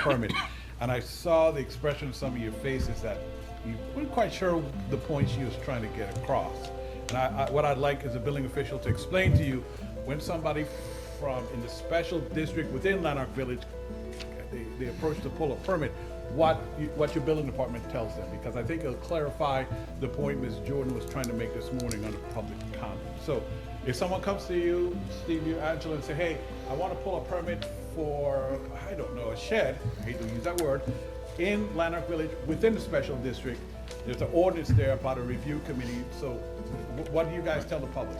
permit. And I saw the expression on some of your faces that you weren't quite sure the points you was trying to get across. And what I'd like as a building official to explain to you, when somebody in the special district within Lanark Village, they approach to pull a permit, what your building department tells them, because I think it'll clarify the point Ms. Jordan was trying to make this morning on the public comment. So if someone comes to you, Steve, you, Angela, and say, hey, I want to pull a permit for, I don't know, a shed, I hate to use that word, in Lanark Village within the special district, there's an ordinance there about a review committee. So what do you guys tell the public?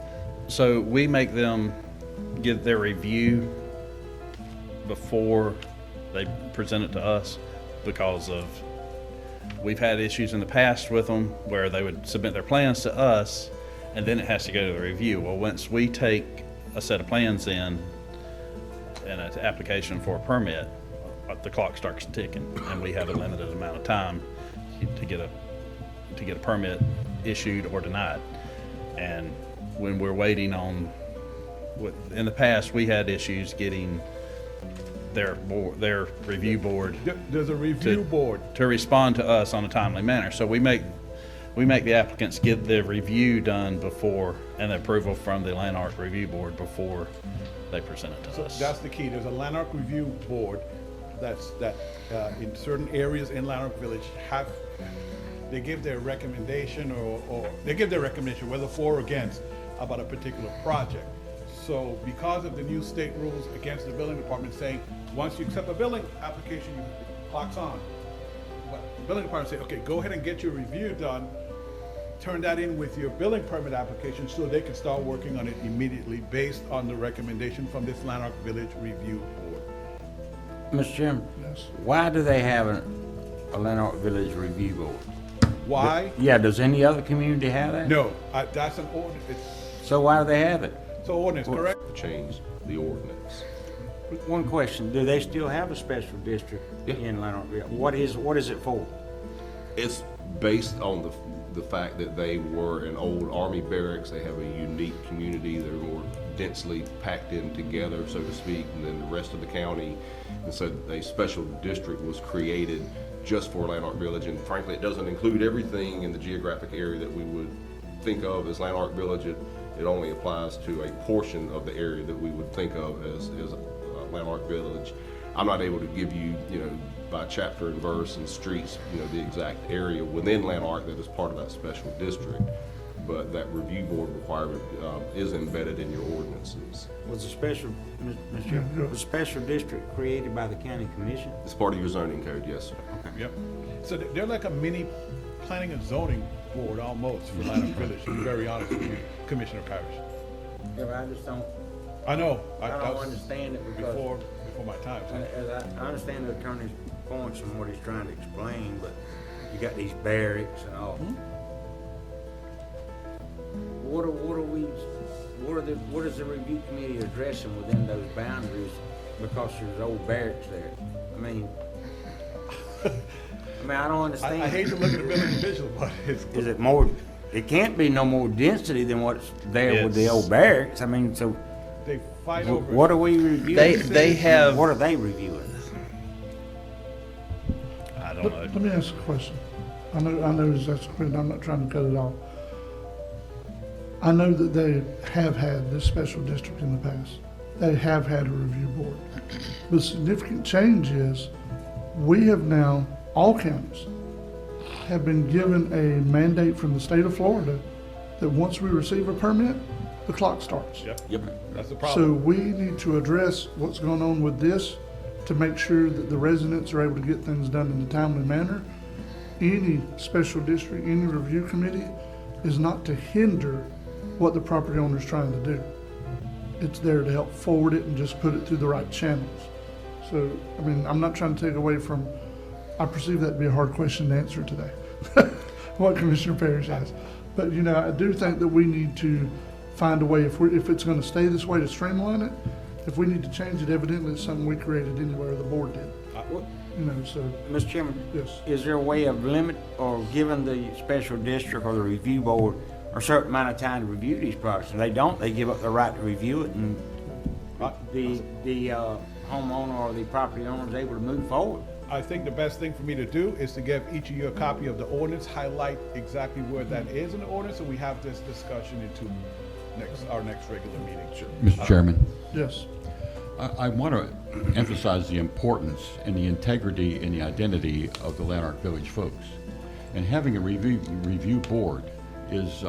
So we make them give their review before they present it to us, because of, we've had issues in the past with them where they would submit their plans to us and then it has to go to the review. Well, once we take a set of plans in and an application for a permit, the clock starts ticking, and we have a limited amount of time to get a permit issued or denied. And when we're waiting on, in the past, we had issues getting their review board. There's a review board to respond to us on a timely manner. So we make the applicants get their review done before, and the approval from the Lanark Review Board before they present it to us. That's the key. There's a Lanark Review Board that in certain areas in Lanark Village they give their recommendation or they give their recommendation whether for or against about a particular project. So because of the new state rules against the building department saying once you accept a building application, you clock's on. But the building department say, okay, go ahead and get your review done, turn that in with your building permit application so they can start working on it immediately based on the recommendation from this Lanark Village Review Board. Mr. Chairman, Yes. why do they have a Lanark Village Review Board? Why? Yeah, does any other community have that? No, that's an ordinance. So why do they have it? It's an ordinance, correct? Change the ordinance. One question, do they still have a special district in Lanark Village? What is it for? It's based on the fact that they were an old Army barracks. They have a unique community. They're more densely packed in together, so to speak, than the rest of the county. And so a special district was created just for Lanark Village. And frankly, it doesn't include everything in the geographic area that we would think of as Lanark Village. It only applies to a portion of the area that we would think of as Lanark Village. I'm not able to give you, by chapter and verse and streets, the exact area within Lanark that is part of that special district. But that review board requirement is embedded in your ordinances. Was a special, Mr. Chairman, was a special district created by the county commission? It's part of your zoning code, yes, sir. Okay. Yep. So they're like a mini planning and zoning board almost for Lanark Village, to be very honest with you, Commissioner Parrish. Yeah, but I just don't, I know. I that don't was understand it because before my time. as I understand the attorney's points and what he's trying to explain, but you got these barracks and all. What is the review committee addressing within those boundaries because there's old barracks there? I mean, I don't understand. I hate to look at the building official, but it's. Is it more, it can't be no more density than what's there with the old barracks. I mean, so They fight over. what are we reviewing? They have. What are they reviewing? I don't know. Let me ask a question. I know that's a question. I'm not trying to cut it off. I know that they have had this special district in the past. They have had a review board. The significant change is we have now, all counties, have been given a mandate from the state of Florida that once we receive a permit, the clock starts. Yep. That's the So problem. we need to address what's going on with this to make sure that the residents are able to get things done in a timely manner. Any special district, any review committee is not to hinder what the property owner is trying to do. It's there to help forward it and just put it through the right channels. So, I'm not trying to take away from, I perceive that to be a hard question to answer today, what Commissioner Parrish has. But, I do think that we need to find a way, if it's gonna stay this way, to streamline it. If we need to change it, evidently it's something we created anyway, or the board did. So, Mr. Chairman, yes. is there a way of limit or giving the special district or the review board a certain amount of time to review these projects? If they don't, they give up the right to review it, and the homeowner or the property owner is able to move forward. I think the best thing for me to do is to give each of you a copy of the ordinance, highlight exactly where that is in the ordinance, so we have this discussion into our next regular meeting. Sure. Mr. Chairman, Yes. I want to emphasize the importance and the integrity and the identity of the Lanark Village folks. And having a review board is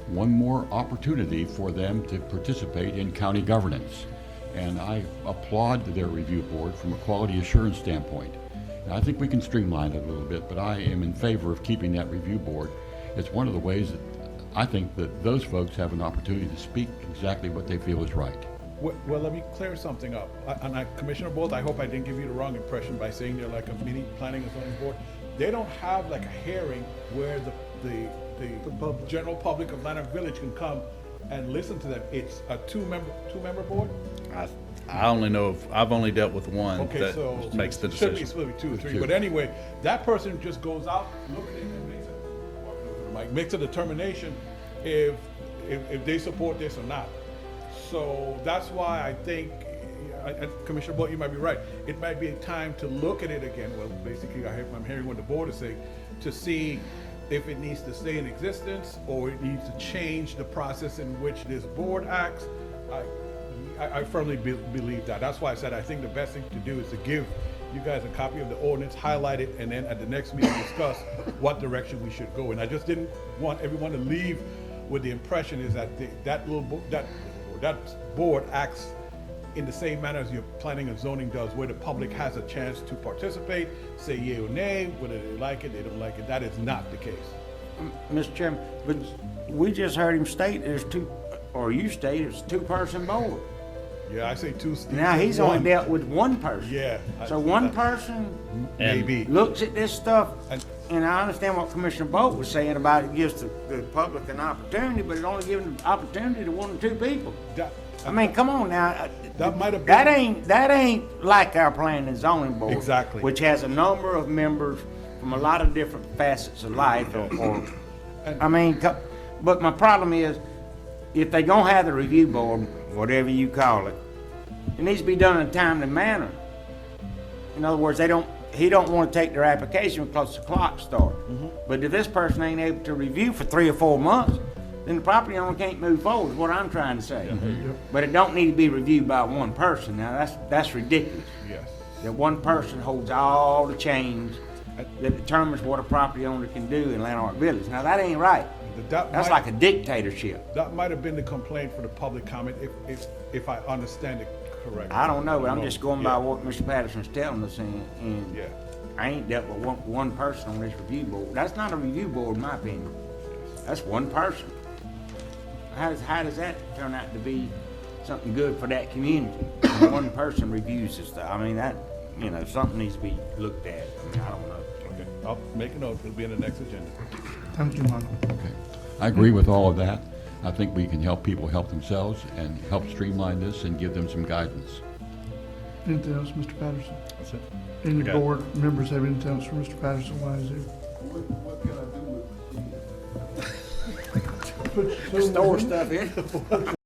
one more opportunity for them to participate in county governance. And I applaud their review board from a quality assurance standpoint. And I think we can streamline it a little bit, but I am in favor of keeping that review board. It's one of the ways that I think that those folks have an opportunity to speak exactly what they feel is right. Well, let me clear something up. Commissioner Bolt, I hope I didn't give you the wrong impression by saying they're like a mini planning and zoning board. They don't have like a hearing where the general public of Lanark Village can come and listen to them. It's a two-member board? I only know I've only dealt with one Okay, that so makes the it should be decision. split between 2 or 3. Two. But anyway, that person just goes out, looks at it, and makes a determination if they support this or not. So that's why I think, Commissioner Bolt, you might be right. It might be a time to look at it again. Well, basically, I'm hearing what the board is saying, to see if it needs to stay in existence or it needs to change the process in which this board acts. I firmly believe that. That's why I said I think the best thing to do is to give you guys a copy of the ordinance, highlight it, and then at the next meeting discuss what direction we should go. And I just didn't want everyone to leave with the impression is that that board acts in the same manner as your planning and zoning does, where the public has a chance to participate, say yea or nay, whether they like it, they don't like it. That is not the case. Mr. Chairman, but we just heard him state there's you state it's a two-person board. Yeah, I say two. Now, he's one. only dealt with one person. Yeah. So one person Maybe. looks at this stuff, And- and I understand what Commissioner Bolt was saying about it gives the public an opportunity, but it only gives an opportunity to 1 or 2 people. I mean, come on now. That might have been. That ain't like our planning and zoning board. Exactly. Which has a number of members from a lot of different facets of life but my problem is, if they gonna have the review board, whatever you call it, it needs to be done in a timely manner. In other words, he don't wanna take their application because the clock starts. But if this person ain't able to review for 3 or 4 months, then the property owner can't move forward, is what I'm trying to say. But it don't need to be reviewed by one person. Now, that's ridiculous. Yes. That one person holds all the chains that determines what a property owner can do in Lanark Village. Now, that ain't right. That's like a dictatorship. That might have been the complaint for the public comment, if I understand it correctly. I don't know, but I'm just going by what Mr. Patterson's telling us, and Yeah. I ain't dealt with one person on this review board. That's not a review board, in my opinion. That's one person. How does that turn out to be something good for that community? When one person reviews this stuff. I mean, something needs to be looked at. I mean, I don't know. Okay, I'll make a note, it'll be in the next agenda. Thank you, Michael. Okay. I agree with all of that. I think we can help people help themselves and help streamline this and give them some guidance. Anything else, Mr. Patterson? That's it. Any Okay. board members have anything else for Mr. Patterson while he's here? What can I do with Put Store stuff in.